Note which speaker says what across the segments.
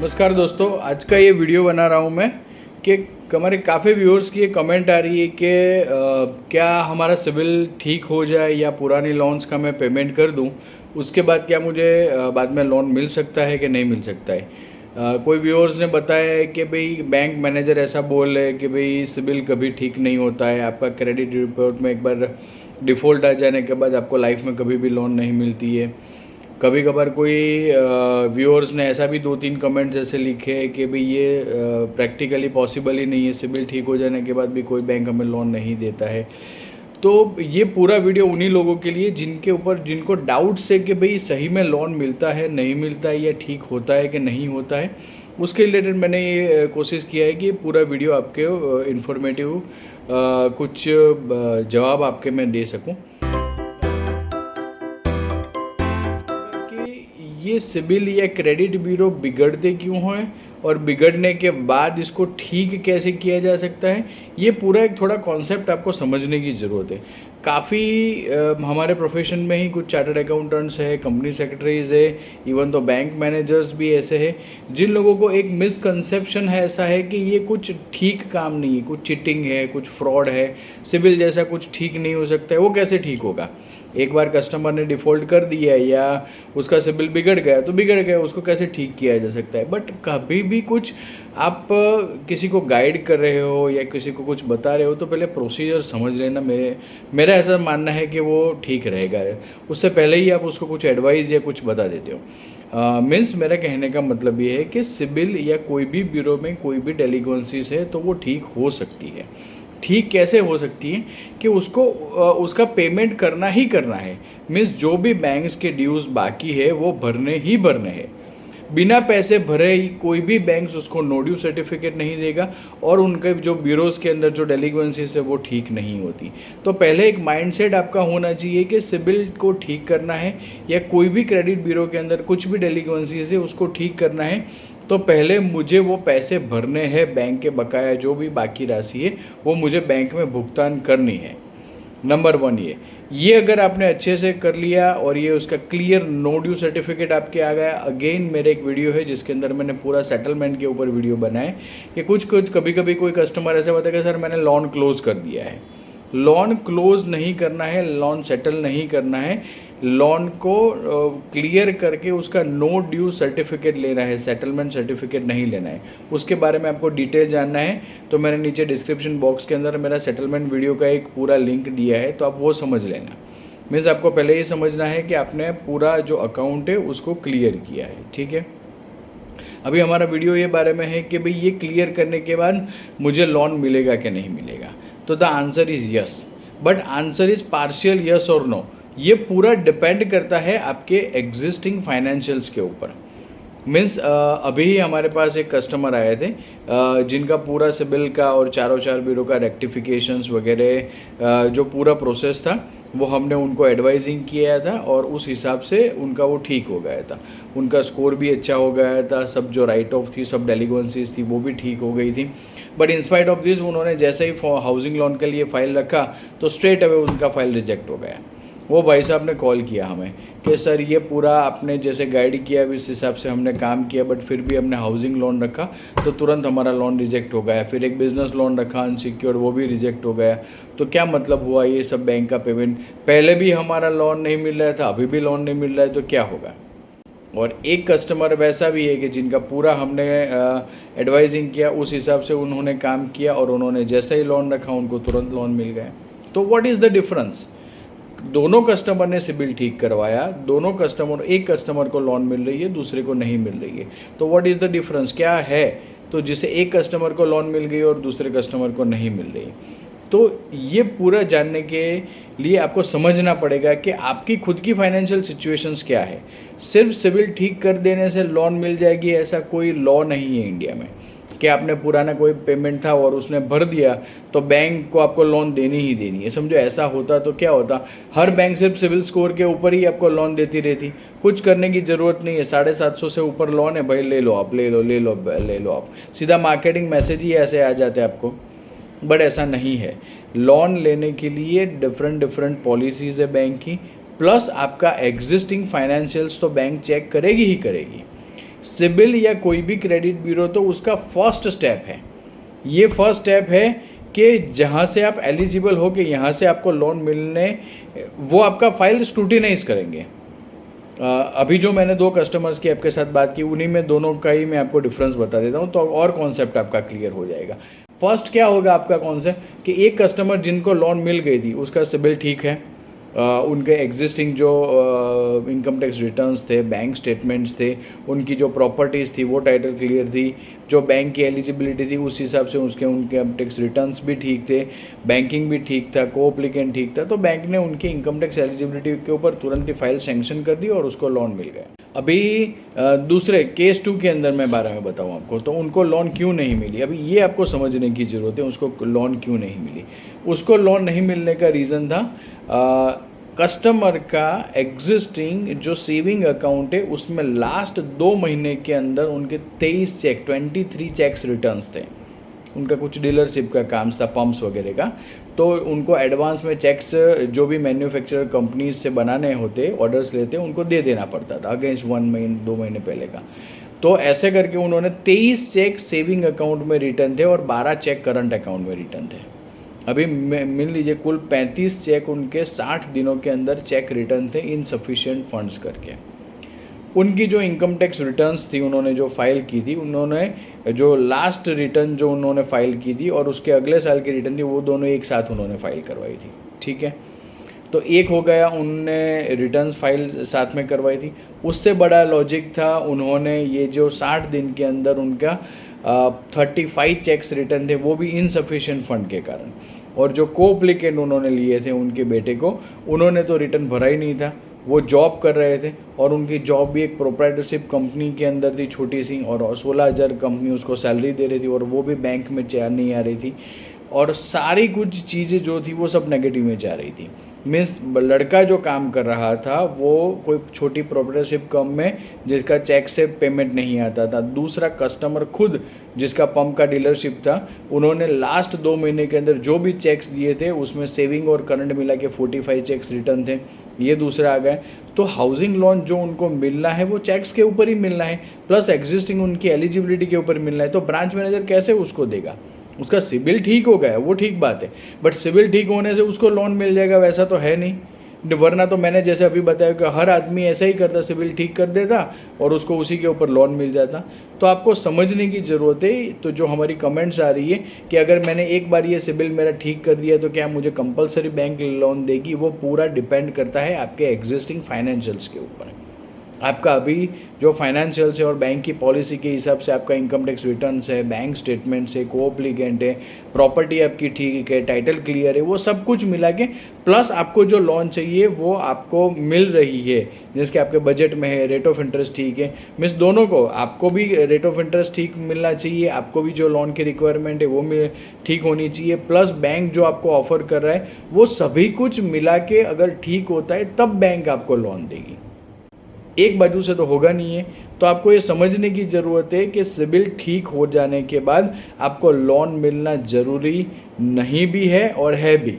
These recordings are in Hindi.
Speaker 1: नमस्कार दोस्तों, आज का ये वीडियो बना रहा हूँ मैं कि हमारे काफ़ी व्यूअर्स की ये कमेंट आ रही है कि क्या हमारा सिविल ठीक हो जाए या पुरानी लोन्स का मैं पेमेंट कर दूँ, उसके बाद क्या मुझे बाद में लोन मिल सकता है कि नहीं मिल सकता है। कोई व्यूअर्स ने बताया है कि भाई बैंक मैनेजर ऐसा बोल रहे हैं कि भाई सिविल कभी ठीक नहीं होता है, आपका क्रेडिट रिपोर्ट में एक बार डिफ़ॉल्ट आ जाने के बाद आपको लाइफ में कभी भी लोन नहीं मिलती है। कभी कभार कोई व्यूअर्स ने ऐसा भी 2-3 कमेंट्स ऐसे लिखे हैं कि भाई ये प्रैक्टिकली पॉसिबल ही नहीं है, सिबिल ठीक हो जाने के बाद भी कोई बैंक हमें लोन नहीं देता है। तो ये पूरा वीडियो उन्हीं लोगों के लिए जिनको डाउट्स है कि भाई सही में लोन मिलता है नहीं मिलता है या ठीक होता है कि नहीं होता है, उसके रिलेटेड मैंने ये कोशिश किया है कि पूरा वीडियो आपके इंफॉर्मेटिव कुछ जवाब आपके मैं दे सकूं। ये सिबिल या क्रेडिट ब्यूरो बिगड़ते क्यों हैं और बिगड़ने के बाद इसको ठीक कैसे किया जा सकता है, ये पूरा एक थोड़ा कॉन्सेप्ट आपको समझने की ज़रूरत है। काफ़ी हमारे प्रोफेशन में ही कुछ चार्टर्ड अकाउंटेंट्स है, कंपनी सेक्रेटरीज है, इवन तो बैंक मैनेजर्स भी ऐसे हैं जिन लोगों को एक मिसकंसेप्शन है ऐसा है कि ये कुछ ठीक काम नहीं है, कुछ चिटिंग है, कुछ फ्रॉड है, सिबिल जैसा कुछ ठीक नहीं हो सकता है। वो कैसे ठीक होगा? एक बार कस्टमर ने डिफ़ॉल्ट कर दिया या उसका सिबिल बिगड़ गया तो बिगड़ गया, उसको कैसे ठीक किया जा सकता है। बट कभी भी कुछ आप किसी को गाइड कर रहे हो या किसी को कुछ बता रहे हो तो पहले प्रोसीजर समझ लेना। मेरा ऐसा मानना है कि वो ठीक रहेगा, उससे पहले ही आप उसको कुछ एडवाइस या कुछ बता देते हो। मीन्स मेरा कहने का मतलब ये है कि सिबिल या कोई भी ब्यूरो में कोई भी डेलिक्वेंसीज है तो वो ठीक हो सकती है। ठीक कैसे हो सकती है कि उसको उसका पेमेंट करना ही करना है। मीन्स जो भी बैंक्स के ड्यूज़ बाकी है वो भरने ही भरने हैं। बिना पैसे भरे ही कोई भी बैंक उसको नो ड्यू सर्टिफिकेट नहीं देगा और उनके जो ब्यूरोज़ के अंदर जो डेलिक्वेंसीज है वो ठीक नहीं होती। तो पहले एक माइंडसेट आपका होना चाहिए कि सिबिल को ठीक करना है या कोई भी क्रेडिट ब्यूरो के अंदर कुछ भी डेलिक्वेंसीज है उसको ठीक करना है तो पहले मुझे वो पैसे भरने हैं, बैंक के बकाया जो भी बाकी राशि है वो मुझे बैंक में भुगतान करनी है। नंबर 1 ये अगर आपने अच्छे से कर लिया और ये उसका क्लियर नो ड्यू सर्टिफिकेट आपके आ गया। अगेन मेरे एक वीडियो है जिसके अंदर मैंने पूरा सेटलमेंट के ऊपर वीडियो बनाए कि कुछ कभी कभी कोई कस्टमर ऐसा होता है कि सर मैंने लोन क्लोज कर दिया है। लोन क्लोज नहीं करना है, लोन सेटल नहीं करना है, लोन को क्लियर करके उसका नो ड्यू सर्टिफिकेट लेना है, सेटलमेंट सर्टिफिकेट नहीं लेना है। उसके बारे में आपको डिटेल जानना है तो मैंने नीचे डिस्क्रिप्शन बॉक्स के अंदर मेरा सेटलमेंट वीडियो का एक पूरा लिंक दिया है, तो आप वो समझ लेना। मीन्स आपको पहले ये समझना है कि आपने पूरा जो अकाउंट है उसको क्लियर किया है। ठीक है, अभी हमारा वीडियो ये बारे में है कि भाई ये क्लियर करने के बाद मुझे लोन मिलेगा कि नहीं मिलेगा। तो the answer is yes, but answer is partial yes और नो। ये पूरा डिपेंड करता है आपके एग्जिस्टिंग फाइनेंशियल्स के ऊपर। मीन्स अभी हमारे पास एक कस्टमर आए थे जिनका पूरा सिबिल का और चार ब्यूरो का रेक्टिफिकेशंस वगैरह जो पूरा प्रोसेस था वो हमने उनको एडवाइजिंग किया था और उस हिसाब से उनका वो ठीक हो गया था। उनका स्कोर भी अच्छा हो गया था, सब जो राइट ऑफ थी, सब डेलिक्वेंसीज थी वो भी ठीक हो गई थी। बट इंस्पाइट ऑफ दिस उन्होंने जैसे ही हाउसिंग लोन के लिए फ़ाइल रखा तो स्ट्रेट अवे उनका फ़ाइल रिजेक्ट हो गया। वो भाई साहब ने कॉल किया हमें कि सर ये पूरा आपने जैसे गाइड किया इस हिसाब से हमने काम किया, बट फिर भी हमने हाउसिंग लोन रखा तो तुरंत हमारा लोन रिजेक्ट हो गया। फिर एक बिज़नेस लोन रखा अनसिक्योर्ड, वो भी रिजेक्ट हो गया। तो क्या मतलब हुआ ये सब बैंक का पेमेंट? पहले भी हमारा लोन नहीं मिल रहा था, अभी भी लोन नहीं मिल रहा है, तो क्या होगा? और एक कस्टमर वैसा भी है कि जिनका पूरा हमने एडवाइजिंग किया, उस हिसाब से उन्होंने काम किया और उन्होंने जैसे ही लोन रखा उनको तुरंत लोन मिल गया। तो व्हाट इज़ द डिफरेंस? दोनों कस्टमर ने सिबिल ठीक करवाया, दोनों कस्टमर, एक कस्टमर को लोन मिल रही है, दूसरे को नहीं मिल रही है। तो व्हाट इज़ द डिफरेंस, क्या है? तो जिसे एक कस्टमर को लोन मिल गई और दूसरे कस्टमर को नहीं मिल रही। तो ये पूरा जानने के लिए आपको समझना पड़ेगा कि आपकी खुद की फाइनेंशियल सिचुएशंस क्या है। सिर्फ सिबिल ठीक कर देने से लोन मिल जाएगी ऐसा कोई लॉ नहीं है इंडिया में कि आपने पुराना कोई पेमेंट था और उसने भर दिया तो बैंक को आपको लोन देनी ही देनी है। समझो ऐसा होता तो क्या होता, हर बैंक सिर्फ सिबिल स्कोर के ऊपर ही आपको लोन देती रहती, कुछ करने की ज़रूरत नहीं है। 750 से ऊपर लोन है भाई, ले लो आप, ले लो ले लो ले लो आप, सीधा मार्केटिंग मैसेज ही ऐसे आ जाते आपको। बट ऐसा नहीं है। लोन लेने के लिए डिफरेंट पॉलिसीज़ है बैंक की, प्लस आपका एग्जिस्टिंग फाइनेंशियल्स तो बैंक चेक करेगी ही करेगी। सिबिल या कोई भी क्रेडिट ब्यूरो तो उसका फर्स्ट स्टेप है, ये फर्स्ट स्टेप है कि जहाँ से आप एलिजिबल हो कि यहाँ से आपको लोन मिलने, वो आपका फाइल स्क्रूटिनाइज करेंगे। अभी जो मैंने 2 कस्टमर्स की आपके साथ बात की, उन्हीं में दोनों का ही मैं आपको डिफरेंस बता देता हूँ, तो और कॉन्सेप्ट आपका क्लियर हो जाएगा। फर्स्ट क्या होगा आपका कॉन्सेप्ट कि एक कस्टमर जिनको लोन मिल गई थी उसका सिबिल ठीक है, उनके एग्जिस्टिंग जो इनकम टैक्स रिटर्न्स थे, बैंक स्टेटमेंट्स थे, उनकी जो प्रॉपर्टीज़ थी वो टाइटल क्लियर थी, जो बैंक की एलिजिबिलिटी थी उस हिसाब से उनके इनकम टैक्स रिटर्न्स भी ठीक थे, बैंकिंग भी ठीक था, को एप्लीकेंट ठीक था, तो बैंक ने उनकी इनकम टैक्स एलिजिबिलिटी के ऊपर तुरंत ही फाइल सैंक्शन कर दी और उसको लोन मिल गया। अभी दूसरे केस 2 के अंदर मैं बारे में बताऊँ आपको, तो उनको लोन क्यों नहीं मिली, अभी ये आपको समझने की ज़रूरत है। उसको लोन क्यों नहीं मिली, उसको लोन नहीं मिलने का रीज़न था कस्टमर का एग्जिस्टिंग जो सेविंग अकाउंट है उसमें लास्ट 2 महीने के अंदर उनके 23 चेक्स रिटर्न्स थे। उनका कुछ डीलरशिप का काम था, पंप्स वगैरह का, तो उनको एडवांस में चेक्स जो भी मैन्युफैक्चरर कंपनीज से बनाने होते, ऑर्डर्स लेते, उनको दे देना पड़ता था अगेंस्ट 1 महीने 2 महीने पहले का। तो ऐसे करके उन्होंने 23 चेक सेविंग अकाउंट में रिटर्न थे और 12 चेक करंट अकाउंट में रिटर्न थे। अभी मिल लीजिए कुल 35 चेक उनके 60 दिनों के अंदर चेक रिटर्न थे इनसफिशिएंट फंड्स करके। उनकी जो इनकम टैक्स रिटर्न्स थी उन्होंने जो फाइल की थी, उन्होंने जो लास्ट रिटर्न जो उन्होंने फाइल की थी और उसके अगले साल की रिटर्न थी वो दोनों एक साथ उन्होंने फाइल करवाई थी। ठीक है, तो एक हो गया, उनने रिटर्न्स फाइल साथ में करवाई थी। उससे बड़ा लॉजिक था, उन्होंने ये जो 60 दिन के अंदर उनका 35 चेक्स रिटर्न थे वो भी इनसफिशिएंट फंड के कारण, और जो को-एप्लीकेंट उन्होंने लिए थे उनके बेटे को, उन्होंने तो रिटर्न भरा ही नहीं था, वो जॉब कर रहे थे और उनकी जॉब भी एक प्रोप्राइटरशिप कंपनी के अंदर थी छोटी सी, और 16,000 कंपनी उसको सैलरी दे रही थी और वो भी बैंक में नहीं आ रही थी, और सारी कुछ चीज़ें जो थी वो सब नेगेटिव में जा रही थी। मीन्स लड़का जो काम कर रहा था वो कोई छोटी प्रोप्राइटरशिप कंपनी में जिसका चेक से पेमेंट नहीं आता था। दूसरा कस्टमर खुद जिसका पंप का डीलरशिप था, उन्होंने लास्ट 2 महीने के अंदर जो भी चेक्स दिए थे उसमें सेविंग और करंट मिला के 45 चेक्स रिटर्न थे, ये दूसरा आ गया। तो हाउसिंग लोन जो उनको मिलना है वो चेक्स के ऊपर ही मिलना है, प्लस एग्जिस्टिंग उनकी एलिजिबिलिटी के ऊपर मिलना है, तो ब्रांच मैनेजर कैसे उसको देगा? उसका सिबिल ठीक हो गया वो ठीक बात है, बट सिबिल ठीक होने से उसको लोन मिल जाएगा वैसा तो है नहीं, वरना तो मैंने जैसे अभी बताया कि हर आदमी ऐसा ही करता, सिबिल ठीक कर देता और उसको उसी के ऊपर लोन मिल जाता। तो आपको समझने की ज़रूरत है। तो जो हमारी कमेंट्स आ रही है कि अगर मैंने एक बार ये सिबिल मेरा ठीक कर दिया तो क्या मुझे कंपलसरी बैंक लोन देगी, वो पूरा डिपेंड करता है आपके एग्जिस्टिंग फाइनेंशियल्स के ऊपर। आपका अभी जो फाइनेंशियल्स है और बैंक की पॉलिसी के हिसाब से आपका इनकम टैक्स रिटर्न्स है, बैंक स्टेटमेंट्स है, को-एप्लीकेंट है, प्रॉपर्टी आपकी ठीक है, टाइटल क्लियर है, वो सब कुछ मिला के प्लस आपको जो लोन चाहिए वो आपको मिल रही है जिसके आपके बजट में है, रेट ऑफ इंटरेस्ट ठीक है, मीन्स दोनों को, आपको भी रेट ऑफ इंटरेस्ट ठीक मिलना चाहिए, आपको भी जो लोन की रिक्वायरमेंट है वो ठीक होनी चाहिए, प्लस बैंक जो आपको ऑफर कर रहा है वो सभी कुछ मिला के अगर ठीक होता है तब बैंक आपको लोन देगी। एक बाजू से तो होगा नहीं है। तो आपको ये समझने की ज़रूरत है कि सिबिल ठीक हो जाने के बाद आपको लोन मिलना ज़रूरी नहीं भी है और है भी।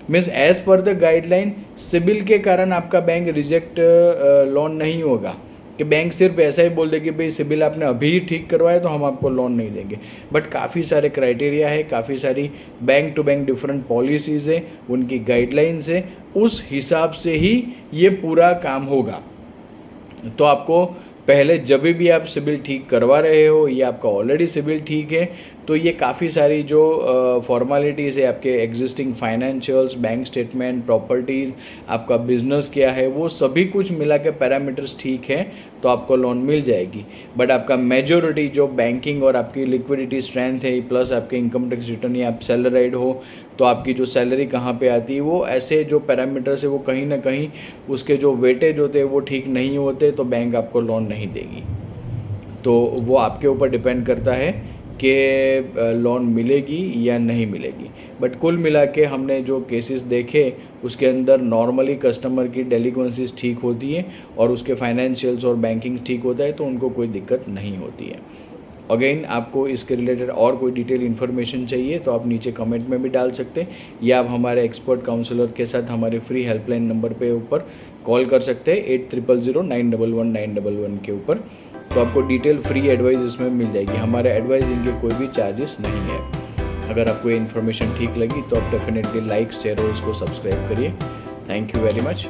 Speaker 1: Means as per the guideline CIBIL के कारण आपका बैंक रिजेक्ट लोन नहीं होगा कि बैंक सिर्फ ऐसा ही बोल दे कि भाई सिबिल आपने अभी ठीक करवाया तो हम आपको लोन नहीं देंगे, बट काफ़ी सारे क्राइटेरिया है, काफ़ी सारी bank to bank different policies है, उनकी गाइडलाइंस है, उस हिसाब से ही ये पूरा काम होगा। तो आपको पहले जब भी आप सिबिल ठीक करवा रहे हो या आपका ऑलरेडी सिबिल ठीक है तो ये काफ़ी सारी जो फॉर्मेलिटीज़ है, आपके existing financials, bank statement, properties, आपका बिजनेस क्या है, वो सभी कुछ मिला के पैरामीटर्स ठीक है तो आपको लोन मिल जाएगी। बट आपका मेजॉरिटी जो बैंकिंग और आपकी लिक्विडिटी स्ट्रेंथ है, प्लस आपके इनकम टैक्स रिटर्न या आप सैलरीड हो तो आपकी जो सैलरी कहाँ पे आती है, वो ऐसे जो पैरामीटर्स है वो कहीं ना कहीं उसके जो वेटेज होते हैं वो ठीक नहीं होते तो बैंक आपको लोन नहीं देगी। तो वो आपके ऊपर डिपेंड करता है कि लोन मिलेगी या नहीं मिलेगी। बट कुल मिला के हमने जो केसेस देखे उसके अंदर नॉर्मली कस्टमर की डेलिक्वेंसीज ठीक होती है और उसके फाइनेंशियल्स और बैंकिंग ठीक होता है तो उनको कोई दिक्कत नहीं होती है। अगेन आपको इसके रिलेटेड और कोई डिटेल इन्फॉर्मेशन चाहिए तो आप नीचे कमेंट में भी डाल सकते हैं, या आप हमारे एक्सपर्ट काउंसलर के साथ हमारे फ्री हेल्पलाइन नंबर पे ऊपर कॉल कर सकते हैं 800911 के ऊपर। तो आपको डिटेल फ्री एडवाइस इसमें मिल जाएगी। हमारे एडवाइजिंग के कोई भी चार्जेस नहीं है। अगर आपको ये इन्फॉर्मेशन ठीक लगी तो आप डेफिनेटली लाइक शेयर और इसको सब्सक्राइब करिए। Thank you very much.